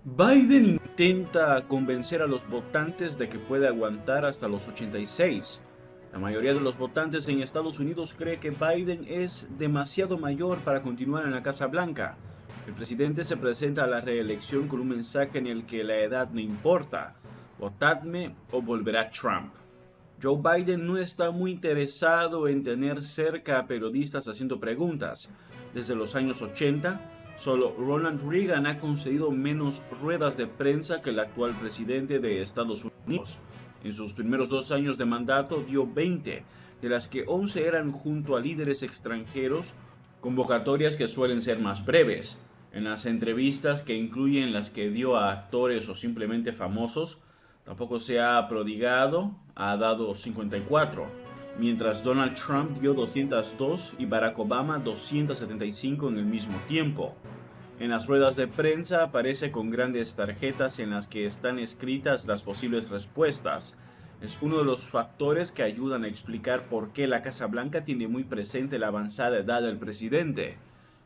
Biden intenta convencer a los votantes de que puede aguantar hasta los 86. La mayoría de los votantes en Estados Unidos cree que Biden es demasiado mayor para continuar en la Casa Blanca. El presidente se presenta a la reelección con un mensaje en el que la edad no importa. Votadme o volverá Trump. Joe Biden no está muy interesado en tener cerca a periodistas haciendo preguntas. Desde los años 80, solo Ronald Reagan ha concedido menos ruedas de prensa que el actual presidente de Estados Unidos. En sus primeros 2 años de mandato dio 20, de las que 11 eran junto a líderes extranjeros, convocatorias que suelen ser más breves. En las entrevistas, que incluyen las que dio a actores o simplemente famosos, tampoco se ha prodigado, ha dado 54, mientras Donald Trump dio 202 y Barack Obama 275 en el mismo tiempo. En las ruedas de prensa aparece con grandes tarjetas en las que están escritas las posibles respuestas. Es uno de los factores que ayudan a explicar por qué la Casa Blanca tiene muy presente la avanzada edad del presidente.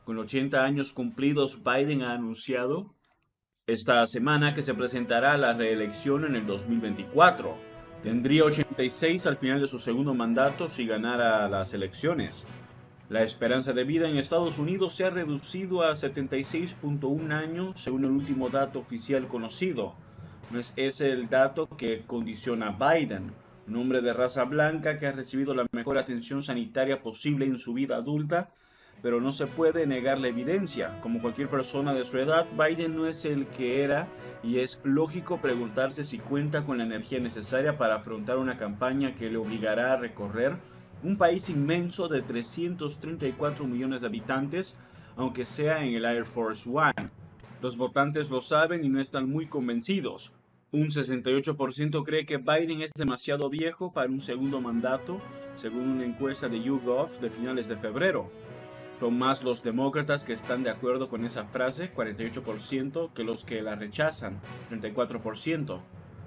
Con 80 años cumplidos, Biden ha anunciado esta semana que se presentará a la reelección en el 2024. Tendría 86 al final de su segundo mandato si ganara las elecciones. La esperanza de vida en Estados Unidos se ha reducido a 76.1 años según el último dato oficial conocido. No es ese el dato que condiciona a Biden, un hombre de raza blanca que ha recibido la mejor atención sanitaria posible en su vida adulta, pero no se puede negar la evidencia. Como cualquier persona de su edad, Biden no es el que era y es lógico preguntarse si cuenta con la energía necesaria para afrontar una campaña que le obligará a recorrer un país inmenso de 334 millones de habitantes, aunque sea en el Air Force One. Los votantes lo saben y no están muy convencidos. Un 68% cree que Biden es demasiado viejo para un segundo mandato, según una encuesta de YouGov de finales de febrero. Son más los demócratas que están de acuerdo con esa frase, 48%, que los que la rechazan, 34%.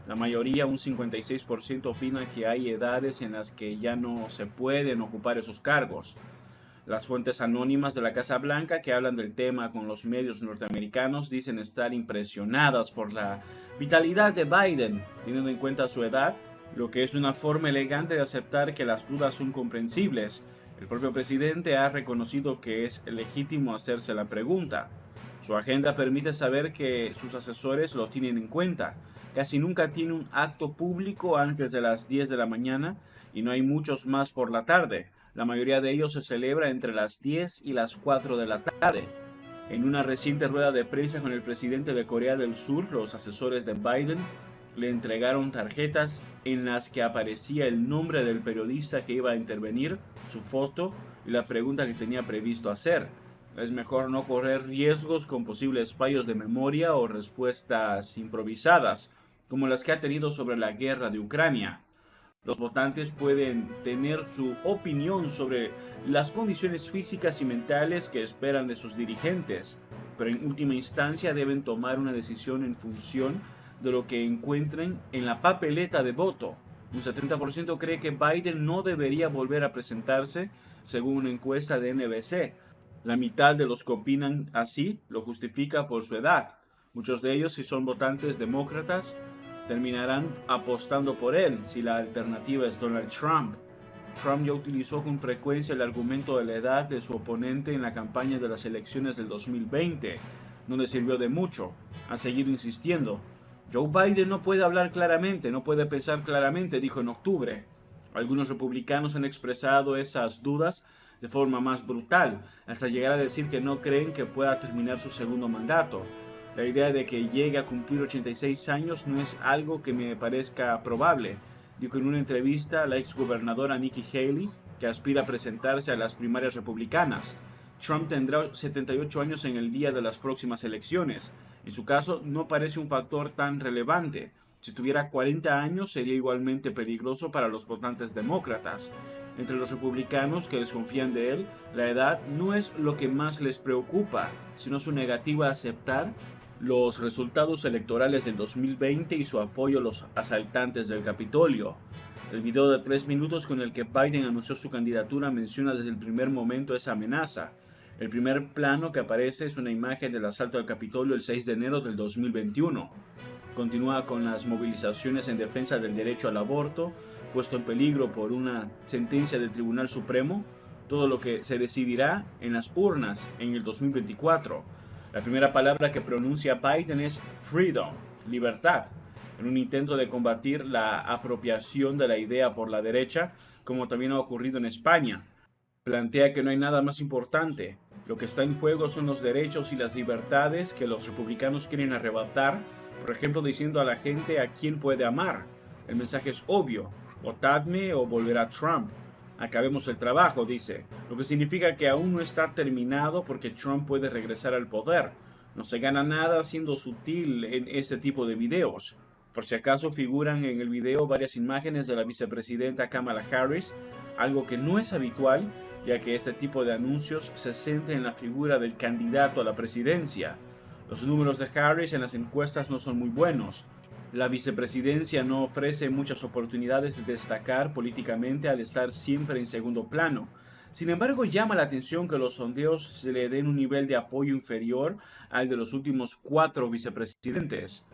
La mayoría, un 56%, opina que hay edades en las que ya no se pueden ocupar esos cargos. Las fuentes anónimas de la Casa Blanca que hablan del tema con los medios norteamericanos dicen estar impresionadas por la vitalidad de Biden, teniendo en cuenta su edad, lo que es una forma elegante de aceptar que las dudas son comprensibles. El propio presidente ha reconocido que es legítimo hacerse la pregunta. Su agenda permite saber que sus asesores lo tienen en cuenta. Casi nunca tiene un acto público antes de las 10 de la mañana y no hay muchos más por la tarde. La mayoría de ellos se celebra entre las 10 y las 4 de la tarde. En una reciente rueda de prensa con el presidente de Corea del Sur, los asesores de Biden le entregaron tarjetas en las que aparecía el nombre del periodista que iba a intervenir, su foto y la pregunta que tenía previsto hacer. Es mejor no correr riesgos con posibles fallos de memoria o respuestas improvisadas, como las que ha tenido sobre la guerra de Ucrania. Los votantes pueden tener su opinión sobre las condiciones físicas y mentales que esperan de sus dirigentes, pero en última instancia deben tomar una decisión en función de lo que encuentren en la papeleta de voto. Un 70% cree que Biden no debería volver a presentarse, según una encuesta de NBC. La mitad de los que opinan así lo justifica por su edad. Muchos de ellos, si son votantes demócratas, terminarán apostando por él si la alternativa es Donald Trump. Trump ya utilizó con frecuencia el argumento de la edad de su oponente en la campaña de las elecciones del 2020. No le sirvió de mucho. Ha seguido insistiendo. Joe Biden no puede hablar claramente, no puede pensar claramente, dijo en octubre. Algunos republicanos han expresado esas dudas de forma más brutal, hasta llegar a decir que no creen que pueda terminar su segundo mandato. La idea de que llegue a cumplir 86 años no es algo que me parezca probable, dijo en una entrevista la exgobernadora Nikki Haley, que aspira a presentarse a las primarias republicanas. Trump tendrá 78 años en el día de las próximas elecciones. En su caso, no parece un factor tan relevante. Si tuviera 40 años, sería igualmente peligroso para los votantes demócratas. Entre los republicanos que desconfían de él, la edad no es lo que más les preocupa, sino su negativa a aceptar los resultados electorales del 2020 y su apoyo a los asaltantes del Capitolio. El video de 3 minutos con el que Biden anunció su candidatura menciona desde el primer momento esa amenaza. El primer plano que aparece es una imagen del asalto al Capitolio el 6 de enero del 2021. Continúa con las movilizaciones en defensa del derecho al aborto, puesto en peligro por una sentencia del Tribunal Supremo, todo lo que se decidirá en las urnas en el 2024. La primera palabra que pronuncia Biden es freedom, libertad, en un intento de combatir la apropiación de la idea por la derecha, como también ha ocurrido en España. Plantea que no hay nada más importante. Lo que está en juego son los derechos y las libertades que los republicanos quieren arrebatar, por ejemplo, diciendo a la gente a quién puede amar. El mensaje es obvio: votadme o volverá Trump. Acabemos el trabajo, dice, lo que significa que aún no está terminado porque Trump puede regresar al poder. No se gana nada siendo sutil en este tipo de videos. Por si acaso figuran en el video varias imágenes de la vicepresidenta Kamala Harris, algo que no es habitual, ya que este tipo de anuncios se centra en la figura del candidato a la presidencia. Los números de Harris en las encuestas no son muy buenos. La vicepresidencia no ofrece muchas oportunidades de destacar políticamente al estar siempre en segundo plano. Sin embargo, llama la atención que los sondeos se le den un nivel de apoyo inferior al de los últimos 4 vicepresidentes.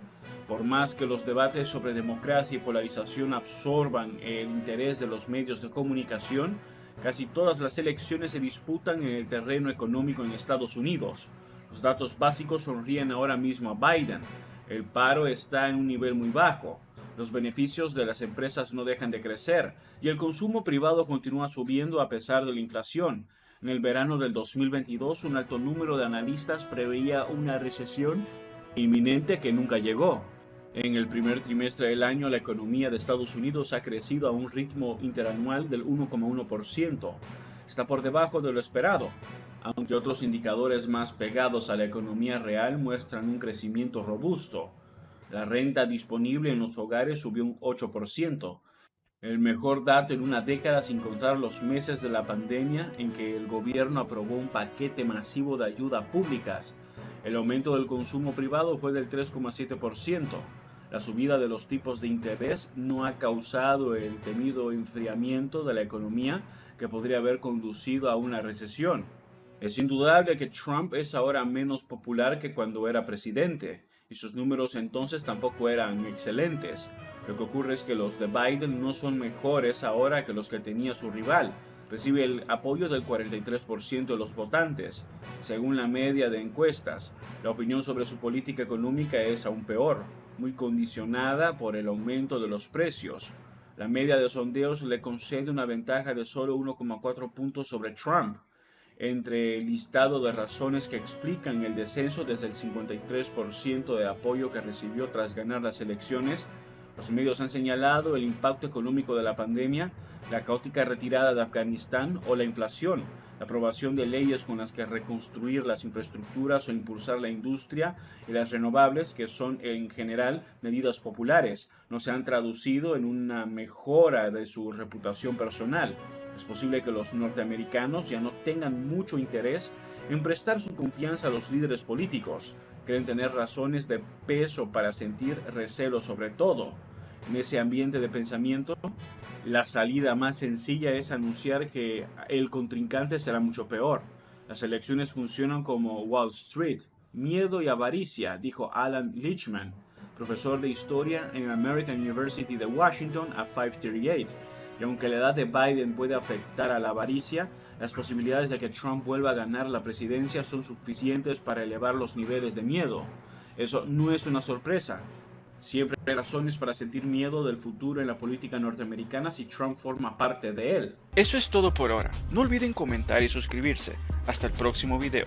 Por más que los debates sobre democracia y polarización absorban el interés de los medios de comunicación, casi todas las elecciones se disputan en el terreno económico en Estados Unidos. Los datos básicos sonríen ahora mismo a Biden. El paro está en un nivel muy bajo. Los beneficios de las empresas no dejan de crecer y el consumo privado continúa subiendo a pesar de la inflación. En el verano del 2022, un alto número de analistas preveía una recesión inminente que nunca llegó. En el primer trimestre del año, la economía de Estados Unidos ha crecido a un ritmo interanual del 1,1%. Está por debajo de lo esperado, aunque otros indicadores más pegados a la economía real muestran un crecimiento robusto. La renta disponible en los hogares subió un 8%, el mejor dato en una década sin contar los meses de la pandemia en que el gobierno aprobó un paquete masivo de ayudas públicas. El aumento del consumo privado fue del 3,7%. La subida de los tipos de interés no ha causado el temido enfriamiento de la economía que podría haber conducido a una recesión. Es indudable que Trump es ahora menos popular que cuando era presidente, y sus números entonces tampoco eran excelentes. Lo que ocurre es que los de Biden no son mejores ahora que los que tenía su rival. Recibe el apoyo del 43% de los votantes, según la media de encuestas. La opinión sobre su política económica es aún peor, muy condicionada por el aumento de los precios. La media de sondeos le concede una ventaja de solo 1,4 puntos sobre Trump. Entre el listado de razones que explican el descenso desde el 53% de apoyo que recibió tras ganar las elecciones, los medios han señalado el impacto económico de la pandemia, la caótica retirada de Afganistán o la inflación, la aprobación de leyes con las que reconstruir las infraestructuras o impulsar la industria y las renovables, que son en general medidas populares, no se han traducido en una mejora de su reputación personal. Es posible que los norteamericanos ya no tengan mucho interés en prestar su confianza a los líderes políticos. Creen tener razones de peso para sentir recelo sobre todo. En ese ambiente de pensamiento, la salida más sencilla es anunciar que el contrincante será mucho peor. Las elecciones funcionan como Wall Street. Miedo y avaricia, dijo Alan Lichtman, profesor de historia en American University de Washington a 538. Y aunque la edad de Biden puede afectar a la avaricia, las posibilidades de que Trump vuelva a ganar la presidencia son suficientes para elevar los niveles de miedo. Eso no es una sorpresa. Siempre hay razones para sentir miedo del futuro en la política norteamericana si Trump forma parte de él. Eso es todo por ahora. No olviden comentar y suscribirse. Hasta el próximo video.